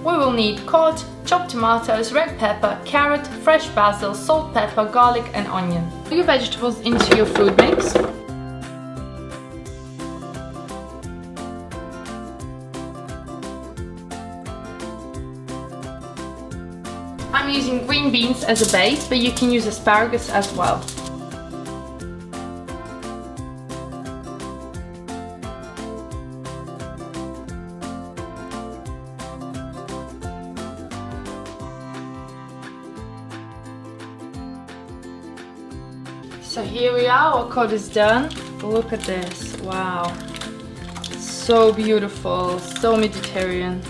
we will need cod, chopped tomatoes, red pepper, carrot, fresh basil, salt, pepper, garlic and onion. Put your vegetables into your food mix. I'm using green beans as a base, but you can use asparagus as well. So here we are, our cod is done. Look at this, wow. So beautiful, so Mediterranean.